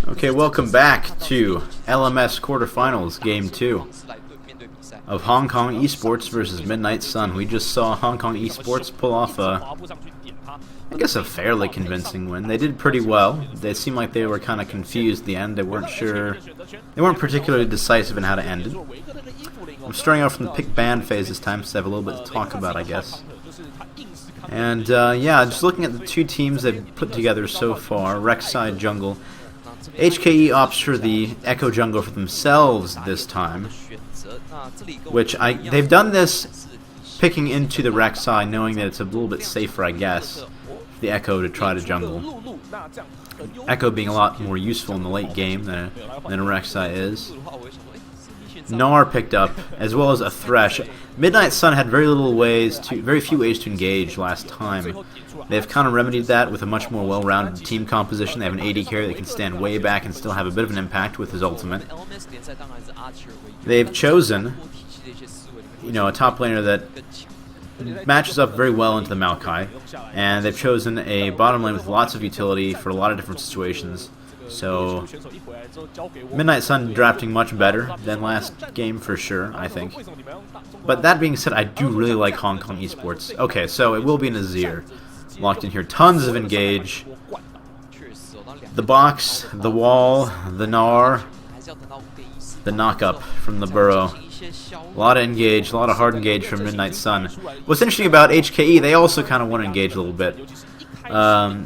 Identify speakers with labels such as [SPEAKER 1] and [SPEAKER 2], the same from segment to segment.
[SPEAKER 1] Okay, welcome back to LMS Quarterfinals, Game 2 of Hong Kong Esports versus Midnight Sun. We just saw Hong Kong Esports pull off I guess a fairly convincing win. They did pretty well. They seemed like they were kind of confused at the end. They weren't sure. They weren't particularly decisive in how to end it. I'm starting off from the pick ban phase this time, so I have a little bit to talk about, I guess. And yeah, just looking at the two teams they've put together so far, Rek'Sai Jungle. HKE opts for the Echo Jungle for themselves this time, which they've done this picking into the Rek'Sai, knowing that it's a little bit safer, I guess, for the Echo to try to jungle. Echo being a lot more useful in the late game than a Rek'Sai is. Gnar picked up, as well as a Thresh. Midnight Sun had very few ways to engage last time. They've kind of remedied that with a much more well-rounded team composition. They have an AD carry that can stand way back and still have a bit of an impact with his ultimate. They've chosen, a top laner that matches up very well into the Maokai, and they've chosen a bottom lane with lots of utility for a lot of different situations. So, Midnight Sun drafting much better than last game for sure, I think. But that being said, I do really like Hong Kong Esports. Okay, so it will be an Azir locked in here. Tons of engage. The box, the wall, the Gnar, the knock-up from the burrow. A lot of engage, a lot of hard engage from Midnight Sun. What's interesting about HKE, they also kind of want to engage a little bit.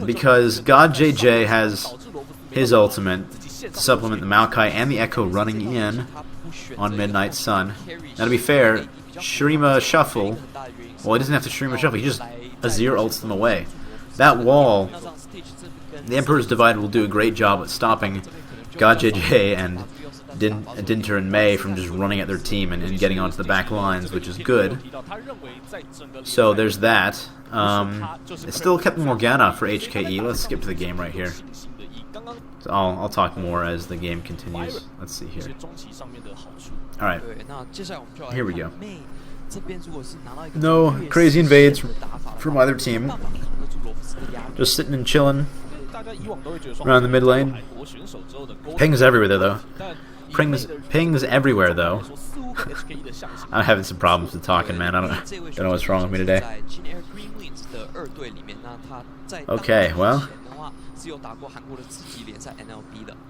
[SPEAKER 1] Because God JJ has his ultimate to supplement the Maokai and the Echo running in on Midnight Sun. Now to be fair, Shurima Shuffle, well, he doesn't have to Shurima Shuffle, he just Azir ults them away. That wall, the Emperor's Divide will do a great job at stopping God JJ and Dinter and Mei from just running at their team and getting onto the back lines, which is good. So there's that. It still kept Morgana for HKE. Let's skip to the game right here. So I'll talk more as the game continues. Let's see here. Alright, here we go. No crazy invades from either team. Just sitting and chilling around the mid lane. Pings everywhere though. Pings everywhere though. I'm having some problems with talking, man. I don't know what's wrong with me today. Okay, well,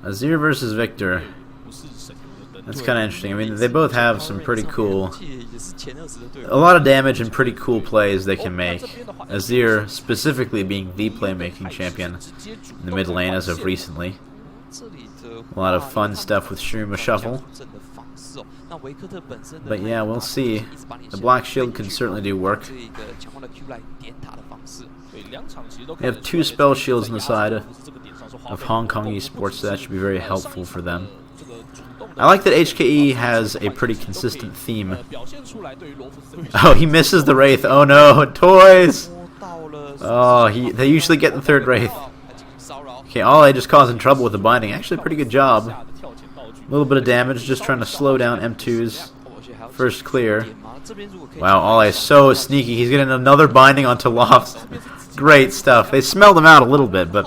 [SPEAKER 1] Azir versus Victor. That's kind of interesting. I mean, they both have some pretty cool, a lot of damage and pretty cool plays they can make. Azir specifically being the playmaking champion in the mid lane as of recently. A lot of fun stuff with Shurima Shuffle. But yeah, we'll see. The Black Shield can certainly do work. They have two spell shields on the side of Hong Kong Esports, so that should be very helpful for them. I like that HKE has a pretty consistent theme. Oh, he misses the Wraith. Oh no, toys! Oh, they usually get the third Wraith. Okay, Ole just causing trouble with the binding. Actually, pretty good job. A little bit of damage, just trying to slow down M2's first clear. Wow, Ole is so sneaky. He's getting another binding onto Loft. Great stuff. They smelled him out a little bit, but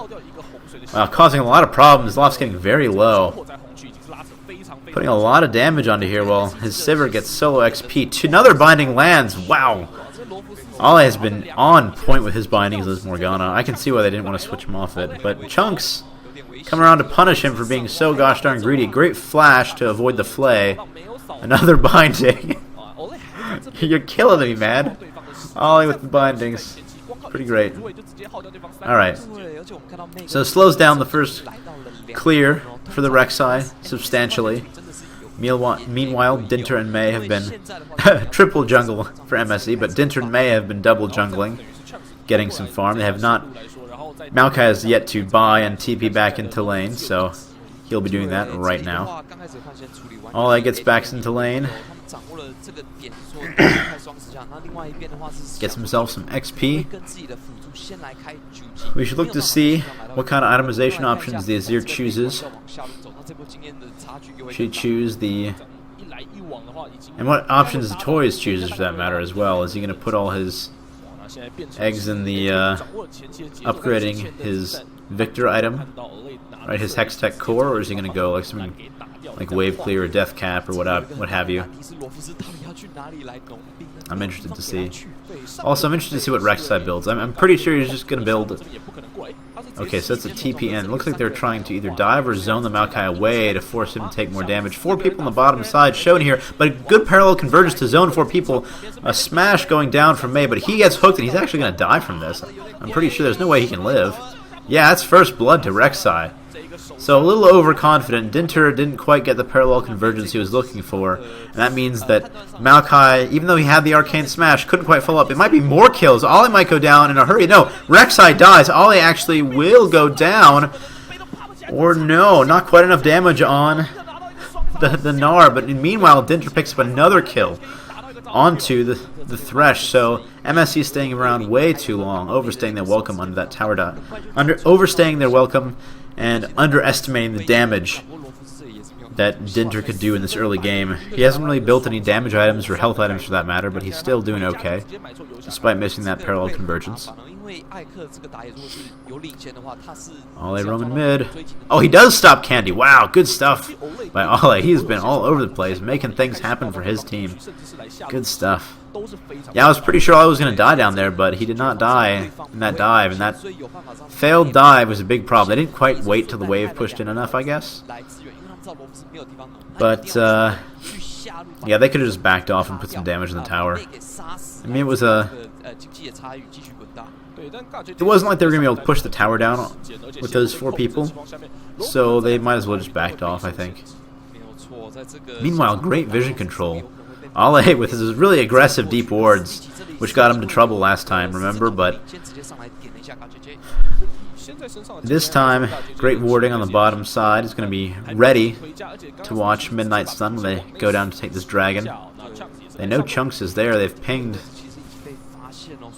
[SPEAKER 1] wow, causing a lot of problems. Loft's getting very low. Putting a lot of damage onto here while his Sivir gets solo XP. Another binding lands. Wow. Ole has been on point with his bindings as Morgana. I can see why they didn't want to switch him off it. But Chunks come around to punish him for being so gosh darn greedy. Great flash to avoid the flay. Another binding. You're killing me, man. Ole with the bindings. Pretty great. Alright. So it slows down the first clear for the Rek'Sai substantially. Meanwhile, Dinter and Mei have been triple jungle for MSE, but Dinter and Mei have been double jungling, getting some farm. They have not. Maokai has yet to buy and TP back into lane, so he'll be doing that right now. Ole gets back into lane. Gets himself some XP. We should look to see what kind of itemization options the Azir chooses. Should choose the... And what options the Toys chooses for that matter as well. Is he going to put all his eggs in the upgrading his Victor item, right? His Hex Tech core, or is he going to go like some like Wave Clear or Death Cap or what have you? I'm interested to see. Also, I'm interested to see what Rek'Sai builds. I'm pretty sure he's just going to build... Okay, so that's a TPN. Looks like they're trying to either dive or zone the Maokai away to force him to take more damage. 4 people on the bottom side shown here, but good parallel convergence to zone 4 people. A smash going down from Mei, but he gets hooked and he's actually going to die from this. I'm pretty sure there's no way he can live. Yeah, that's first blood to Rek'Sai. So a little overconfident. Dinter didn't quite get the parallel convergence he was looking for, and that means that Maokai, even though he had the arcane smash, couldn't quite follow up. It might be more kills. Ollie might go down in a hurry. No, Rek'Sai dies. Ollie actually will go down, or no, not quite enough damage on the Gnar. But meanwhile, Dinter picks up another kill onto the Thresh. So MSE staying around way too long, overstaying their welcome under that tower dot, overstaying their welcome and underestimating the damage that Dinter could do in this early game. He hasn't really built any damage items or health items for that matter, but he's still doing okay, despite missing that parallel convergence. Ole Roman mid. Oh, he does stop Candy. Wow, good stuff by Ole. He's been all over the place, making things happen for his team. Good stuff. Yeah, I was pretty sure I was going to die down there, but he did not die in that dive, and that failed dive was a big problem. They didn't quite wait till the wave pushed in enough, I guess. But, yeah, they could have just backed off and put some damage in the tower. I mean, it was a... It wasn't like they were going to be able to push the tower down with those 4 people, so they might as well just backed off, I think. Meanwhile, great vision control. Ole with his really aggressive deep wards, which got him to trouble last time, remember? But this time, great warding on the bottom side is going to be ready to watch Midnight Sun when they go down to take this dragon. They know Chunks is there. They've pinged.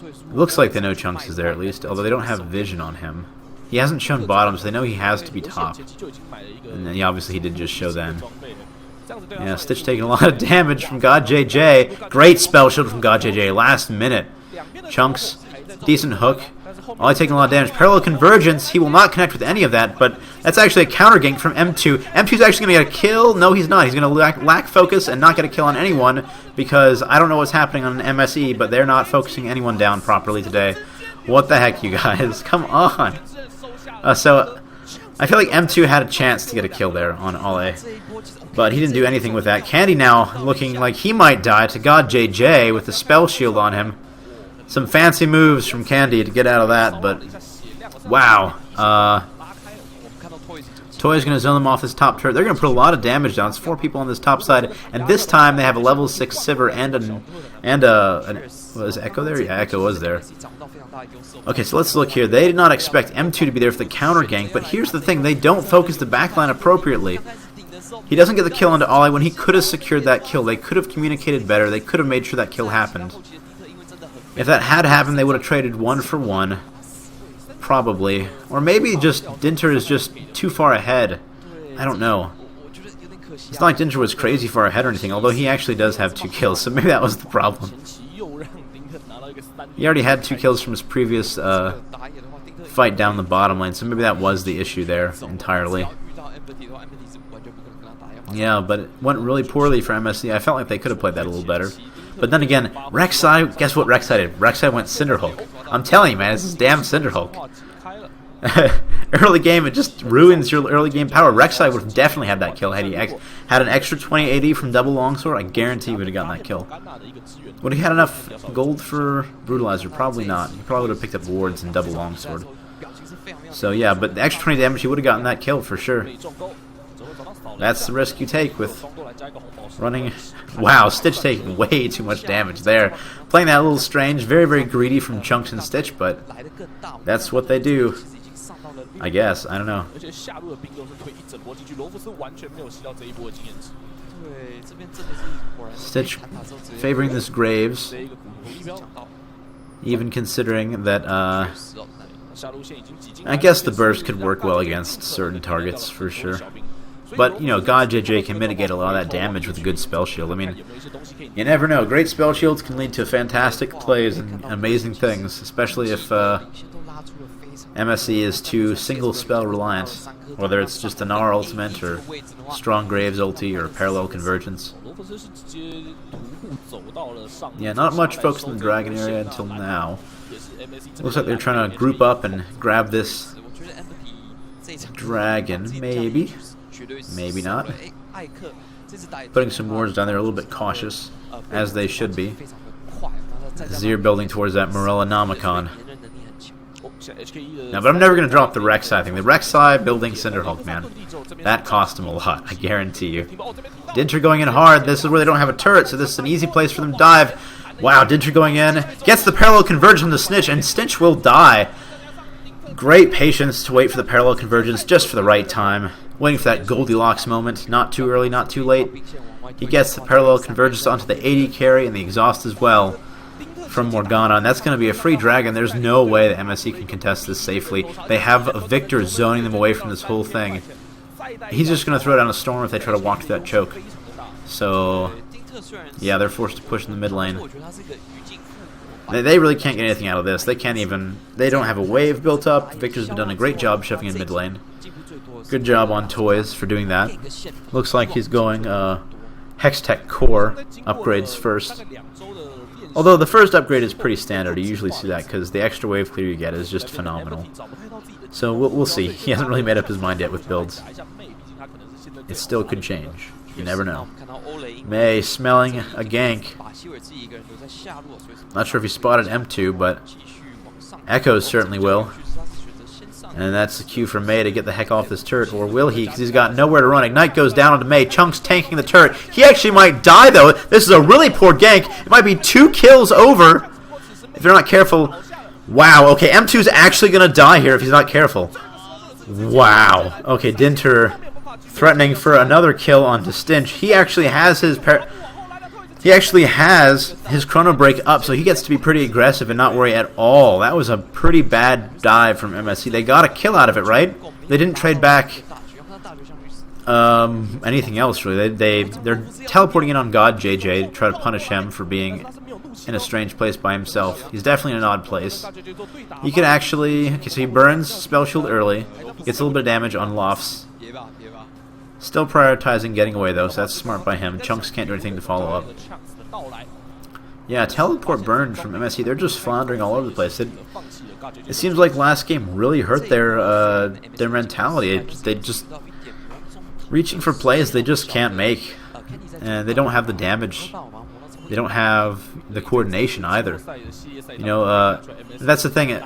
[SPEAKER 1] It looks like they know Chunks is there at least, although they don't have vision on him. He hasn't shown bottom, so they know he has to be top. And then, obviously he did just show then. Yeah, Stitch taking a lot of damage from God JJ. Great spell shield from God JJ. Last minute. Chunks, decent hook. Ollie taking a lot of damage. Parallel convergence. He will not connect with any of that, but that's actually a counter gank from M2. M2's actually going to get a kill. No, he's not. He's going to lack focus and not get a kill on anyone because I don't know what's happening on an MSE, but they're not focusing anyone down properly today. What the heck, you guys? Come on. So I feel like M2 had a chance to get a kill there on Ole, but he didn't do anything with that. Candy now looking like he might die to God JJ with the spell shield on him. Some fancy moves from Candy to get out of that, but wow. Toy's going to zone them off this top turret. They're going to put a lot of damage down. It's 4 people on this top side, and this time they have a level 6 Sivir was Echo there? Yeah, Echo was there. Okay, so let's look here. They did not expect M2 to be there for the counter gank, but here's the thing. They don't focus the backline appropriately. He doesn't get the kill onto Ollie when he could have secured that kill. They could have communicated better. They could have made sure that kill happened. If that had happened, they would have traded 1 for 1. Probably. Or maybe just Dinter is just too far ahead. I don't know. It's not like Dinter was crazy far ahead or anything, although he actually does have 2 kills, so maybe that was the problem. He already had 2 kills from his previous fight down the bottom lane, so maybe that was the issue there entirely. Yeah, but it went really poorly for MSE. I felt like they could have played that a little better. But then again, Rek'Sai, guess what Rek'Sai did? Rek'Sai went Cinderhulk. I'm telling you, man, this is damn Cinderhulk. Early game, it just ruins your early game power. Rek'Sai would have definitely had that kill had he had an extra 20 AD from double longsword. I guarantee he would have gotten that kill. Would he had enough gold for Brutalizer? Probably not. He probably would have picked up wards and double longsword. So yeah, but the extra 20 damage, he would have gotten that kill for sure. That's the risk you take with running. Wow, Stitch taking way too much damage there. Playing that a little strange, very, very greedy from Chunks and Stitch, but that's what they do. I guess. I don't know. Stitch favoring this Graves, even considering that, I guess the burst could work well against certain targets for sure. But, you know, God JJ can mitigate a lot of that damage with a good spell shield. I mean, you never know. Great spell shields can lead to fantastic plays and amazing things, especially if MSE is too single spell reliant, whether it's just an R ultimate or strong Graves ulti or parallel convergence. Yeah, not much focus in the dragon area until now. Looks like they're trying to group up and grab this dragon, maybe. Maybe not. Putting some wards down there, a little bit cautious, as they should be. Zir building towards that Morella Nomicon. No, but I'm never going to drop the Rek'Sai thing. The Rek'Sai building Cinderhulk, man. That cost him a lot, I guarantee you. Dinter going in hard. This is where they don't have a turret, so this is an easy place for them to dive. Wow, Dinter going in. Gets the parallel convergence from the Snitch, and Snitch will die. Great patience to wait for the parallel convergence just for the right time. Waiting for that Goldilocks moment. Not too early, not too late. He gets the parallel convergence onto the AD carry and the exhaust as well from Morgana, and that's going to be a free dragon. There's no way that MSE can contest this safely. They have a Victor zoning them away from this whole thing. He's just going to throw down a storm if they try to walk through that choke. So, yeah, they're forced to push in the mid lane. They really can't get anything out of this. They don't have a wave built up. Victor's been done a great job shoving in mid lane. Good job on Toys for doing that. Looks like he's going Hextech Core upgrades first. Although the first upgrade is pretty standard, you usually see that because the extra wave clear you get is just phenomenal. So we'll see. He hasn't really made up his mind yet with builds. It still could change. You never know. Mei smelling a gank. Not sure if he spotted M2, but Echoes certainly will. And that's the cue for Mei to get the heck off this turret. Or will he? Because he's got nowhere to run. Ignite goes down onto Mei. Chunks tanking the turret. He actually might die, though. This is a really poor gank. It might be 2 kills over if they're not careful. Wow. Okay, M2's actually going to die here if he's not careful. Wow. Okay, Dinter threatening for another kill onto Stinch. He actually has his Chrono Break up, so he gets to be pretty aggressive and not worry at all. That was a pretty bad dive from MSE. They got a kill out of it, right? They didn't trade back anything else, really. They're teleporting in on God JJ to try to punish him for being in a strange place by himself. He's definitely in an odd place. He could actually... Okay, so he burns Spell Shield early. Gets a little bit of damage on Lofts. Still prioritizing getting away, though, so that's smart by him. Chunks can't do anything to follow up. Yeah, teleport burned from MSE. They're just floundering all over the place. It seems like last game really hurt their mentality. They just... Reaching for plays they just can't make. And they don't have the damage. They don't have the coordination either. You know, that's the thing.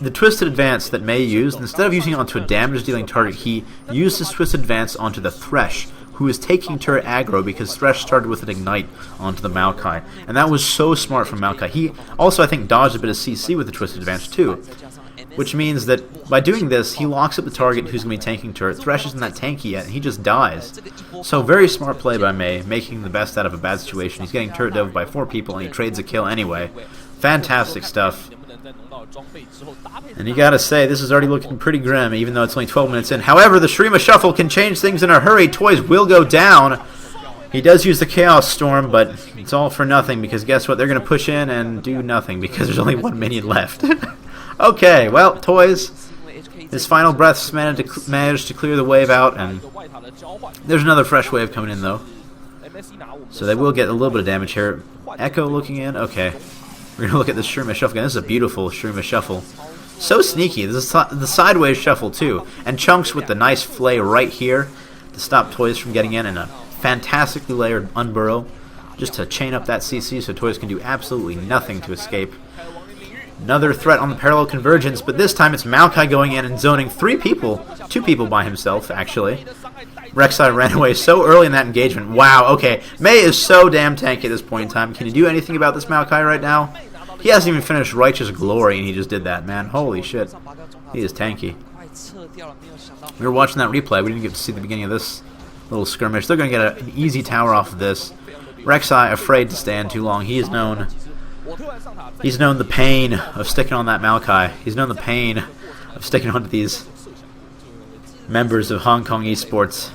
[SPEAKER 1] The Twisted Advance that Mei used, instead of using it onto a damage-dealing target, he used his Twisted Advance onto the Thresh, who is taking turret aggro because Thresh started with an Ignite onto the Maokai. And that was so smart from Maokai. He also, I think, dodged a bit of CC with the Twisted Advance, too. Which means that by doing this, he locks up the target who's going to be tanking turret. Thresh isn't that tanky yet, and he just dies. So very smart play by Mei, making the best out of a bad situation. He's getting turret dove by 4 people, and he trades a kill anyway. Fantastic stuff. And you gotta say, this is already looking pretty grim, even though it's only 12 minutes in. However, the Shurima Shuffle can change things in a hurry. Toys will go down. He does use the Chaos Storm, but it's all for nothing, because guess what? They're going to push in and do nothing, because there's only 1 minion left. Okay, well, Toys, his final breaths managed to clear the wave out, and there's another fresh wave coming in, though. So they will get a little bit of damage here. Echo looking in, okay. We're going to look at this Shurima Shuffle again. This is a beautiful Shurima Shuffle. So sneaky. This is the sideways shuffle, too. And Chunks with the nice flay right here to stop Toys from getting in, and a fantastically layered Unburrow just to chain up that CC so Toys can do absolutely nothing to escape. Another threat on the parallel convergence, but this time it's Maokai going in and zoning 2 people by himself, actually. Rek'Sai ran away so early in that engagement. Wow, okay. Mei is so damn tanky at this point in time. Can you do anything about this Maokai right now? He hasn't even finished Righteous Glory, and he just did that, man. Holy shit. He is tanky. We were watching that replay. We didn't get to see the beginning of this little skirmish. They're going to get an easy tower off of this. Rek'Sai afraid to stand too long. He's known the pain of sticking on that Maokai. He's known the pain of sticking onto these members of Hong Kong esports.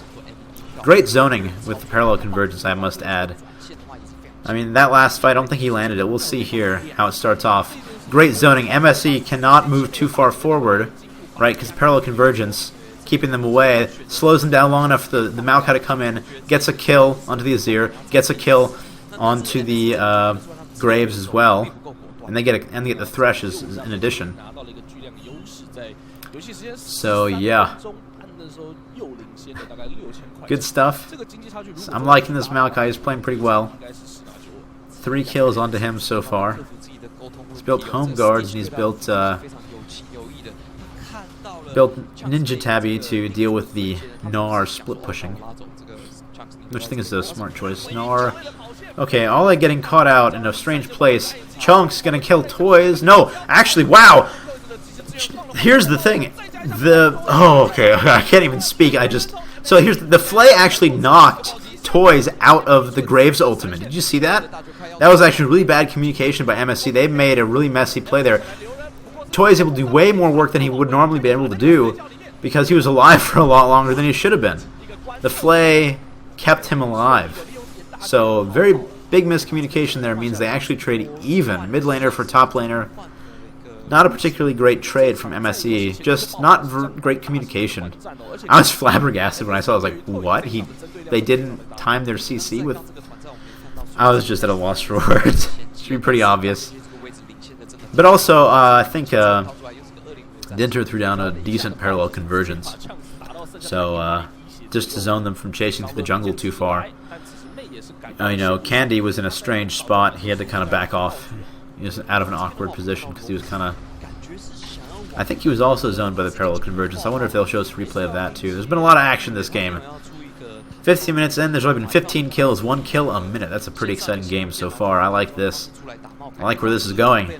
[SPEAKER 1] Great zoning with the parallel convergence, I must add. I mean, that last fight, I don't think he landed it. We'll see here how it starts off. Great zoning. MSE cannot move too far forward, right, because parallel convergence, keeping them away, slows them down long enough for the Maokai to come in, gets a kill onto the Azir, gets a kill onto the Graves as well, and they get the Threshes in addition. So yeah, good stuff. I'm liking this Maokai. He's playing pretty well. 3 kills onto him so far. He's built home guards and he's built Ninja Tabby to deal with the Gnar split pushing, which I think is a smart choice. Gnar. Okay, Ole getting caught out in a strange place. Chunk's gonna kill Toys. No, actually, wow. Here's the thing. Okay, I can't even speak. So here's the Flay actually knocked Toys out of the Graves ultimate. Did you see that? That was actually really bad communication by MSC. They made a really messy play there. Toy is able to do way more work than he would normally be able to do because he was alive for a lot longer than he should have been. The Flay kept him alive. So very big miscommunication there means they actually trade even. Mid laner for top laner. Not a particularly great trade from MSE. Just not great communication. I was flabbergasted when I saw it. I was like, what? They didn't time their CC with... I was just at a loss for words. It should be pretty obvious. But also, I think Dinter threw down a decent parallel convergence. So, just to zone them from chasing through the jungle too far. Candy was in a strange spot. He had to kind of back off. He was out of an awkward position because he was kind of... I think he was also zoned by the parallel convergence. I wonder if they'll show us a replay of that too. There's been a lot of action this game. 15 minutes in, there's only been 15 kills. 1 kill a minute. That's a pretty exciting game so far. I like this. I like where this is going.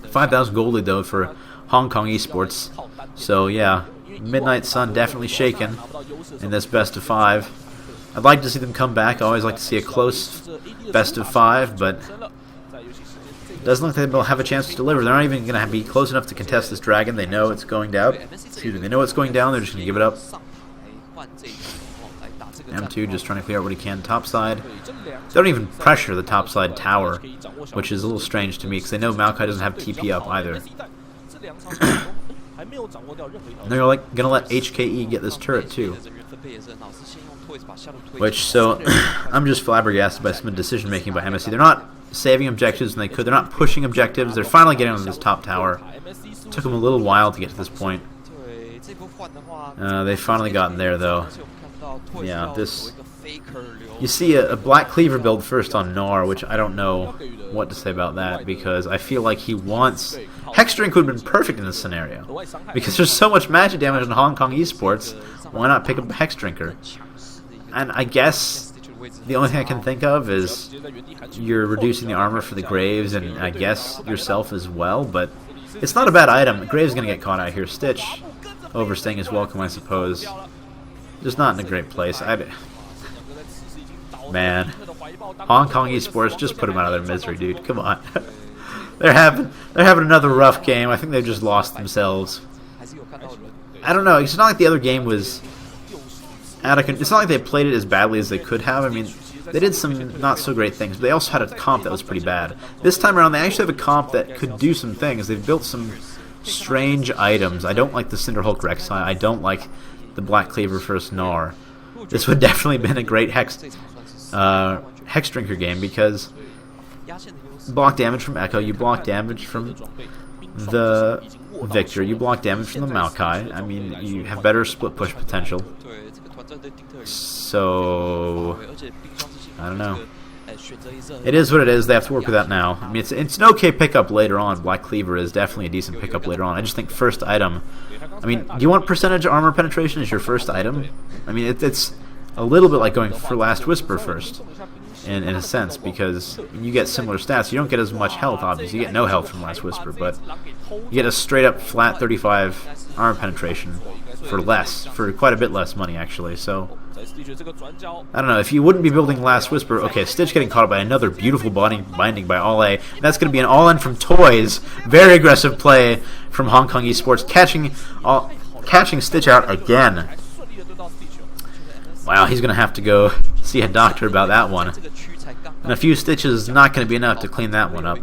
[SPEAKER 1] 5,000 gold lead though for Hong Kong esports. So yeah, Midnight Sun definitely shaken in this best of 5. I'd like to see them come back. I always like to see a close best of 5, but doesn't look like they'll have a chance to deliver. They're not even going to be close enough to contest this dragon. They know it's going down. Excuse me. They know it's going down. They're just going to give it up. M2 just trying to clear out what he can topside. They don't even pressure the topside tower, which is a little strange to me because they know Maokai doesn't have TP up either. And they're like going to let HKE get this turret too. So I'm just flabbergasted by some decision making by MSE. They're not saving objectives when they could. They're not pushing objectives. They're finally getting on this top tower. It took them a little while to get to this point. They finally gotten there though. Yeah, this... You see a Black Cleaver build first on Gnar, which I don't know what to say about that, because I feel like he wants... Hexdrink would have been perfect in this scenario, because there's so much magic damage in Hong Kong esports, why not pick up a Hexdrinker? And I guess the only thing I can think of is you're reducing the armor for the Graves, and I guess yourself as well, but it's not a bad item. Graves is going to get caught out here. Stitch overstaying his welcome, I suppose. Just not in a great place. Man, Hong Kong esports, just put them out of their misery, dude. Come on. they're having another rough game. I think they've just lost themselves. I don't know. It's not like the other game was out of. It's not like they played it as badly as they could have. I mean, they did some not so great things, but they also had a comp that was pretty bad. This time around, they actually have a comp that could do some things. They've built some strange items. I don't like the Cinderhulk Rex. I don't like the Black Cleaver first Gnar. This would definitely have been a great Hexdrinker game because you block damage from Echo, you block damage from the Victor, you block damage from the Maokai. I mean, you have better split push potential. So, I don't know. It is what it is. They have to work with that now. I mean, it's an okay pickup later on. Black Cleaver is definitely a decent pickup later on. I just think first item... I mean, do you want percentage armor penetration as your first item? I mean, it's a little bit like going for Last Whisper first, in a sense, because you get similar stats. You don't get as much health, obviously. You get no health from Last Whisper, but you get a straight-up flat 35 armor penetration for less, for quite a bit less money, actually. So, I don't know. If you wouldn't be building Last Whisper, okay, Stitch getting caught up by another beautiful binding by Ole. That's going to be an all-in from Toys. Very aggressive play from Hong Kong esports, catching Stitch out again. Wow, he's going to have to go see a doctor about that one. And a few stitches is not going to be enough to clean that one up.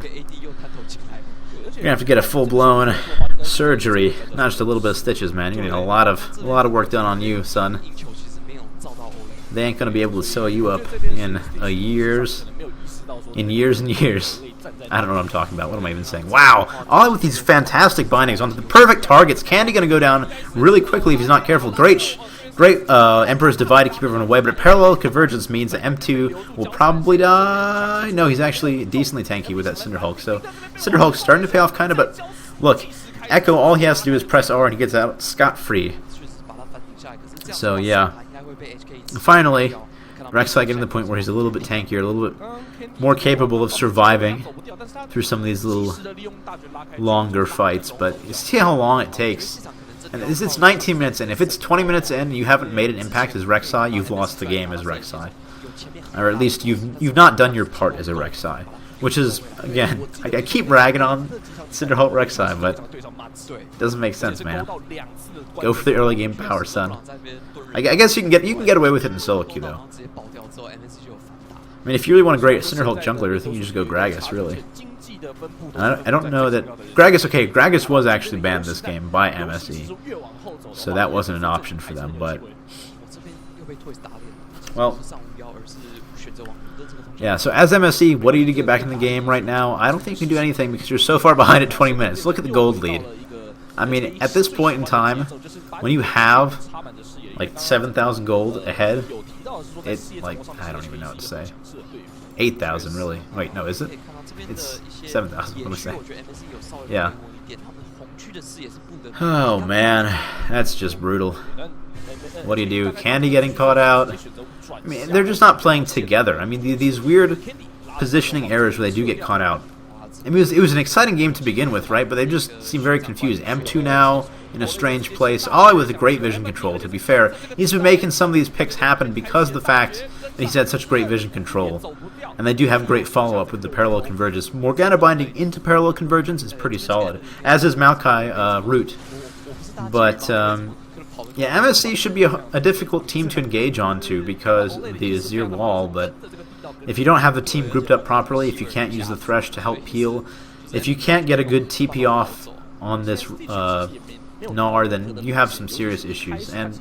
[SPEAKER 1] gonna have to get a full-blown surgery, not just a little bit of stitches, man. You're gonna need a lot of work done on you, son. They ain't gonna be able to sew you up in years and years. I don't know what I'm talking about. What am I even saying? Wow! All with these fantastic bindings onto the perfect targets. Candy gonna go down really quickly if he's not careful. Great Emperor's Divide to keep everyone away, but a parallel convergence means that M2 will probably die. No, he's actually decently tanky with that Cinder Hulk. So Cinder Hulk's starting to pay off kind of, but look, Echo, all he has to do is press R and he gets out scot-free. So yeah. Finally, Rek'Sai getting to the point where he's a little bit tankier, a little bit more capable of surviving through some of these little longer fights, but you see how long it takes. And it's 19 minutes in. If it's 20 minutes in and you haven't made an impact as Rek'Sai, you've lost the game as Rek'Sai. Or at least you've not done your part as a Rek'Sai. Which is, again, I keep ragging on Cinderhulk Rek'Sai, but it doesn't make sense, man. Go for the early game power, son. I guess you can get away with it in solo queue, though. I mean, if you really want a great Cinderhulk jungler, I think you just go Gragas, really. I don't know that... Gragas, okay, Gragas was actually banned this game by MSE. So that wasn't an option for them, but... Well... Yeah, so as MSE, what do you do to get back in the game right now? I don't think you can do anything because you're so far behind at 20 minutes. Look at the gold lead. I mean, at this point in time, when you have like 7,000 gold ahead, it's like, I don't even know what to say. 8,000, really. Wait, no, is it? It's 7,000, what am I saying? Yeah. Oh, man. That's just brutal. What do you do? Candy getting caught out. I mean, they're just not playing together. I mean, these weird positioning errors where they do get caught out. I mean, it was an exciting game to begin with, right? But they just seem very confused. M2 now in a strange place. Ollie with a great vision control, to be fair. He's been making some of these picks happen because of the fact that he's had such great vision control. And they do have great follow-up with the parallel convergence. Morgana binding into parallel convergence is pretty solid, as is Maokai Root. But... yeah, MSC should be a difficult team to engage onto because of the Azir wall, but if you don't have the team grouped up properly, if you can't use the Thresh to help peel, if you can't get a good TP off on this Gnar, then you have some serious issues. And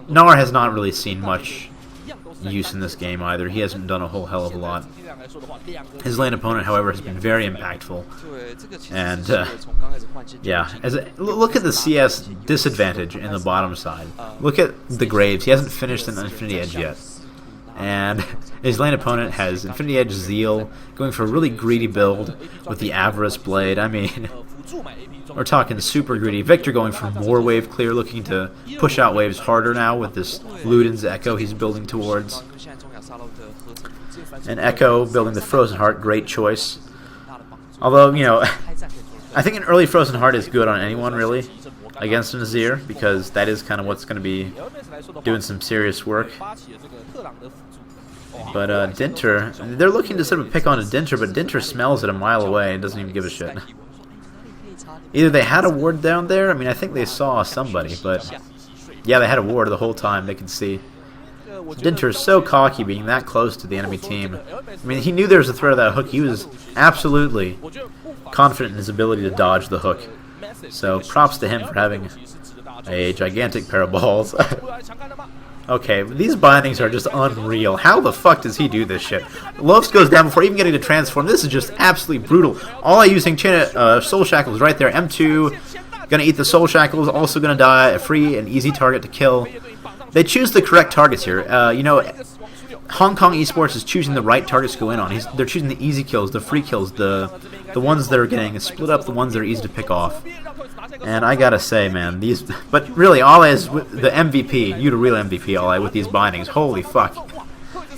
[SPEAKER 1] Gnar has not really seen much use in this game either. He hasn't done a whole hell of a lot. His lane opponent, however, has been very impactful. And, yeah. Look at the CS disadvantage in the bottom side. Look at the Graves. He hasn't finished an Infinity Edge yet. And his lane opponent has Infinity Edge Zeal, going for a really greedy build with the Avarice Blade. I mean, we're talking super greedy. Victor going for more wave clear, looking to push out waves harder now with this Luden's Echo he's building towards. And Echo building the Frozen Heart, great choice. Although, you know, I think an early Frozen Heart is good on anyone, really, against an Azir, because that is kind of what's going to be doing some serious work. But Dinter, they're looking to sort of pick on a Dinter, but Dinter smells it a mile away and doesn't even give a shit. Either they had a ward down there, I mean, I think they saw somebody, but yeah, they had a ward the whole time, they could see. Dinter is so cocky being that close to the enemy team. I mean, he knew there was a threat of that hook. He was absolutely confident in his ability to dodge the hook. So props to him for having a gigantic pair of balls. Okay, these bindings are just unreal. How the fuck does he do this shit? Lofts goes down before even getting to transform. This is just absolutely brutal. All I using Soul Shackles right there. M2 gonna eat the Soul Shackles, also gonna die. A free and easy target to kill. They choose the correct targets here. You know, Hong Kong Esports is choosing the right targets to go in on. They're choosing the easy kills, the free kills, the ones that are getting split up, the ones that are easy to pick off. And I gotta say, man, these... But really, Ole is the MVP. You the real MVP, Ole, with these bindings. Holy fuck.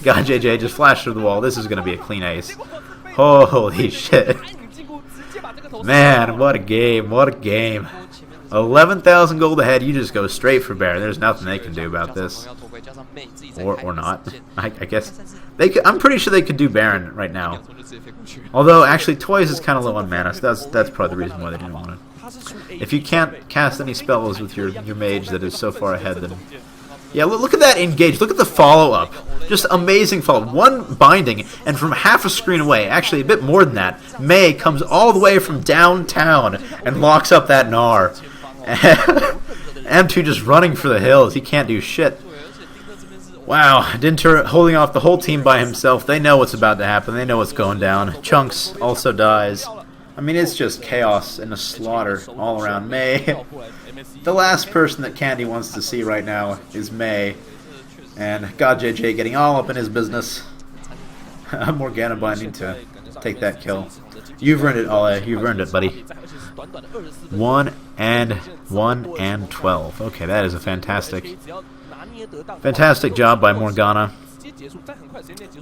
[SPEAKER 1] God, JJ, just flash through the wall. This is gonna be a clean ace. Holy shit. Man, what a game. What a game. 11,000 gold ahead, you just go straight for Baron. There's nothing they can do about this. Or not. I guess they could, I'm pretty sure they could do Baron right now. Although, actually, Toys is kind of low on mana, so that's probably the reason why they didn't want it. If you can't cast any spells with your mage that is so far ahead, then... Yeah, look at that engage. Look at the follow-up. Just amazing follow. One binding, and from half a screen away, actually a bit more than that, Mei comes all the way from downtown and locks up that Gnar. M2 just running for the hills. He can't do shit. Wow, Dinter holding off the whole team by himself. They know what's about to happen. They know what's going down. Chunks also dies. I mean, it's just chaos and a slaughter all around. Mei. The last person that Candy wants to see right now is Mei. And God JJ getting all up in his business. Morgana binding to take that kill. You've earned it, Ale. You've earned it, buddy. 1 and 12. Okay, that is a fantastic job by Morgana.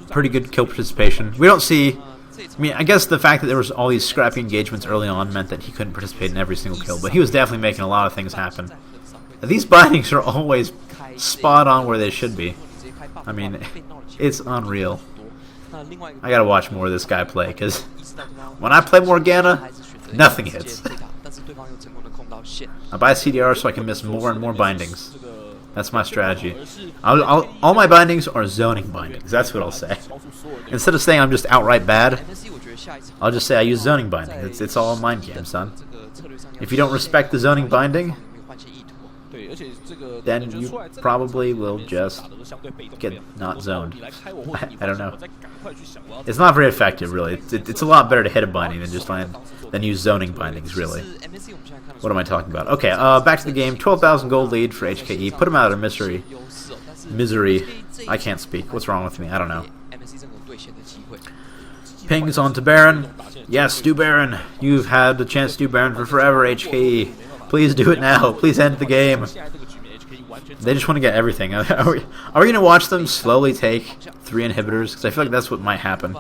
[SPEAKER 1] Pretty good kill participation. We don't see... I mean, I guess the fact that there was all these scrappy engagements early on meant that he couldn't participate in every single kill, but he was definitely making a lot of things happen. These bindings are always spot on where they should be. I mean, it's unreal. I gotta watch more of this guy play, because when I play Morgana, nothing hits. I buy CDR so I can miss more and more bindings. That's my strategy. All my bindings are zoning bindings. That's what I'll say. Instead of saying I'm just outright bad, I'll just say I use zoning binding. It's all a mind game, son. If you don't respect the zoning binding, then you probably will just get not zoned. I don't know. It's not very effective, really. It's a lot better to hit a binding than use zoning bindings, really. What am I talking about? Okay, back to the game. 12,000 gold lead for HKE. Put him out of misery. I can't speak. What's wrong with me? I don't know. Pings on to Baron. Yes, do Baron. You've had the chance to do Baron for forever, HKE. Please do it now. Please end the game. They just want to get everything. Are we going to watch them slowly take 3 inhibitors? Because I feel like that's what might happen.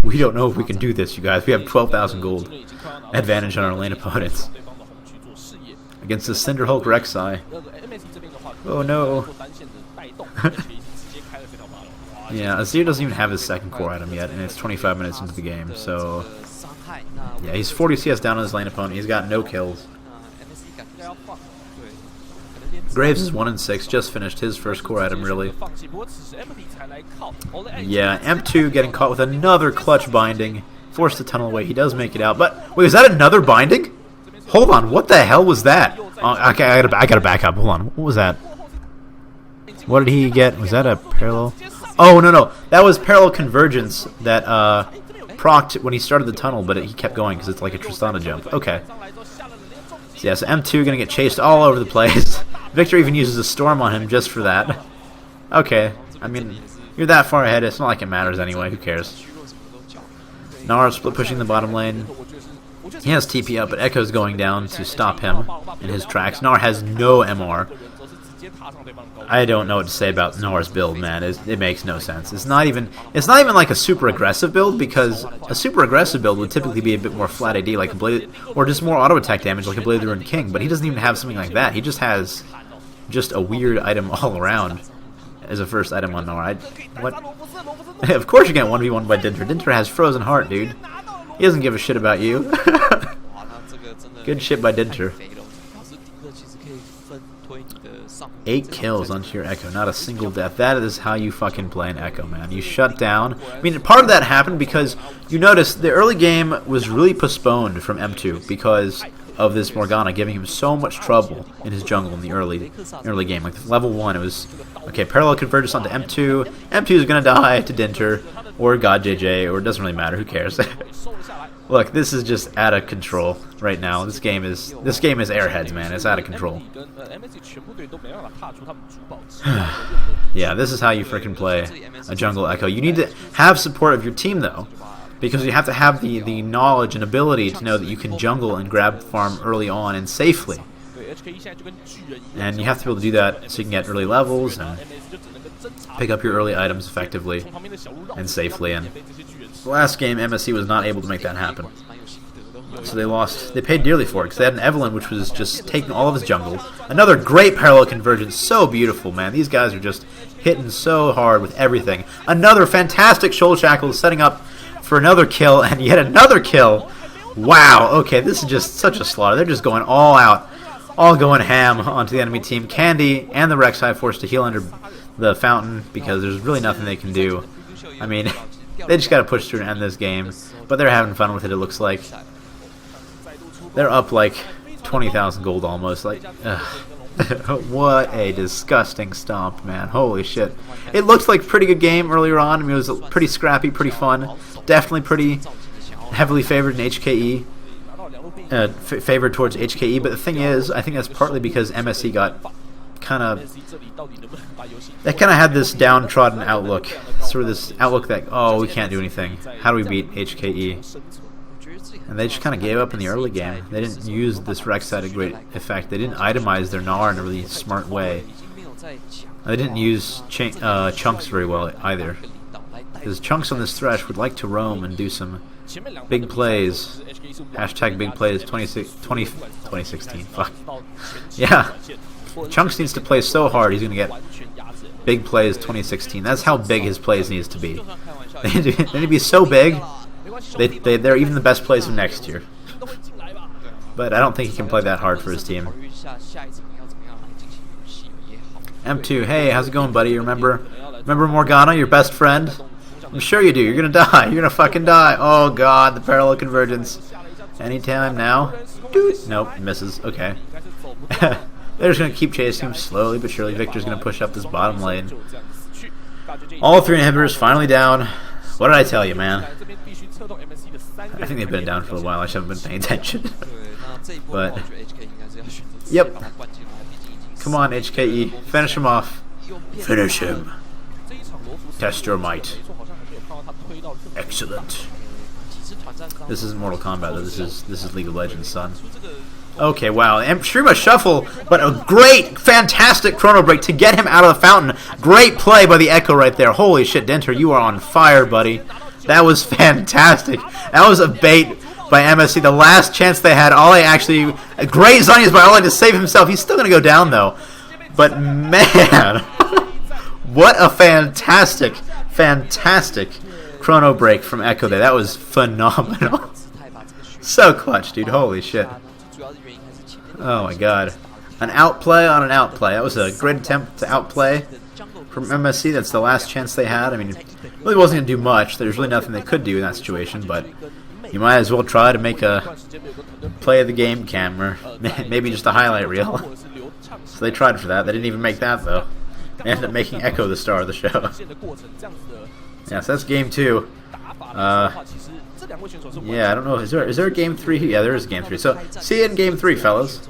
[SPEAKER 1] We don't know if we can do this, you guys. We have 12,000 gold advantage on our lane opponents. Against the Cinderhulk Rek'Sai. Oh no. Yeah, Azir doesn't even have his second core item yet, and it's 25 minutes into the game, so... Yeah, he's 40 CS down on his lane opponent. He's got no kills. Graves is 1 and 6, just finished his first core item, really. Yeah, M2 getting caught with another clutch binding. Forced to tunnel away. He does make it out. But, wait, was that another binding? Hold on, what the hell was that? Okay, I gotta back up. Hold on, what was that? What did he get? Was that a parallel? Oh, no. That was parallel convergence that procced when he started the tunnel, but he kept going because it's like a Tristana jump. Okay. So, yeah, so M2 gonna get chased all over the place. Victor even uses a storm on him just for that. Okay, I mean, you're that far ahead, it's not like it matters anyway, who cares. Gnar split pushing the bottom lane. He has TP up, but Echo's going down to stop him in his tracks. Gnar has no MR. I don't know what to say about Gnar's build, man. It makes no sense. It's not even like a super aggressive build, because a super aggressive build would typically be a bit more flat AD, like a Blade, or just more auto attack damage, like a Blade of the Ruined King. But he doesn't even have something like that. He just has a weird item all around as a first item on Gnar. What? Of course you get 1v1 by Dinter. Dinter has Frozen Heart, dude. He doesn't give a shit about you. Good shit by Dinter. 8 kills onto your Echo, not a single death. That is how you fucking play an Echo, man. You shut down. I mean, part of that happened because you notice the early game was really postponed from M2 because of this Morgana giving him so much trouble in his jungle in the early game. Like level 1, it was okay. Parallel convergence onto M2. M2 is gonna die to Dinter or God JJ, or it doesn't really matter. Who cares? Look, this is just out of control right now. This game is Airheads, man. It's out of control. Yeah, this is how you freaking play a jungle Echo. You need to have support of your team, though, because you have to have the knowledge and ability to know that you can jungle and grab farm early on and safely. And you have to be able to do that so you can get early levels and pick up your early items effectively and safely. And the last game, MSE was not able to make that happen. So they lost. They paid dearly for it because they had an Evelyn which was just taking all of his jungle. Another great parallel convergence. So beautiful, man. These guys are just hitting so hard with everything. Another fantastic Shoal Shackle setting up for another kill and yet another kill. Wow. Okay, this is just such a slaughter. They're just going all out. All going ham onto the enemy team. Candy and the Rek'Sai forced to heal under the fountain because there's really nothing they can do. I mean, they just got to push through and end this game, but they're having fun with it, it looks like. They're up like 20,000 gold almost. Like, what a disgusting stomp, man. Holy shit. It looked like a pretty good game earlier on. I mean, it was pretty scrappy, pretty fun. Definitely pretty heavily favored in HKE. Favored towards HKE, but the thing is, I think that's partly because MSE got they kind of had this downtrodden outlook, sort of this outlook that, oh, we can't do anything. How do we beat HKE? And they just kind of gave up in the early game. They didn't use this Rek'Sai to great effect. They didn't itemize their Gnar in a really smart way. They didn't use chunks very well either, because chunks on this Thresh would like to roam and do some big plays. Hashtag big plays 2016. Fuck. Yeah. Chunks needs to play so hard, he's going to get big plays 2016. That's how big his plays needs to be. They need to be so big, they're even the best plays of next year. But I don't think he can play that hard for his team. M2, hey, how's it going, buddy? Remember Morgana, your best friend? I'm sure you do. You're going to die. You're going to fucking die. Oh, God, the parallel convergence. Anytime now? Dude. Nope, misses. Okay. They're just going to keep chasing him slowly but surely. Victor's going to push up this bottom lane. All three inhibitors finally down. What did I tell you, man? I think they've been down for a while. I just haven't been paying attention. But, yep. Come on, HKE. Finish him off. Finish him. Test your might. Excellent. This isn't Mortal Kombat, though. This is League of Legends, son. Okay, wow. Shurima Shuffle, but a great, fantastic chrono break to get him out of the fountain. Great play by the Echo right there. Holy shit, Denter, you are on fire, buddy. That was fantastic. That was a bait by MSE. The last chance they had, Ollie actually... Great Zonias by Ollie to save himself. He's still going to go down, though. But, man... What a fantastic chrono break from Echo there. That was phenomenal. So clutch, dude. Holy shit. Oh my god. An outplay on an outplay. That was a great attempt to outplay from MSC. That's the last chance they had. I mean, it really wasn't going to do much. There's really nothing they could do in that situation, but you might as well try to make a play of the game camera. Maybe just a highlight reel. So they tried for that. They didn't even make that, though. They ended up making Echo the star of the show. Yeah, so that's game 2. Yeah, I don't know. Is there a game 3? Yeah, there is a game 3. So, see you in game 3, fellas.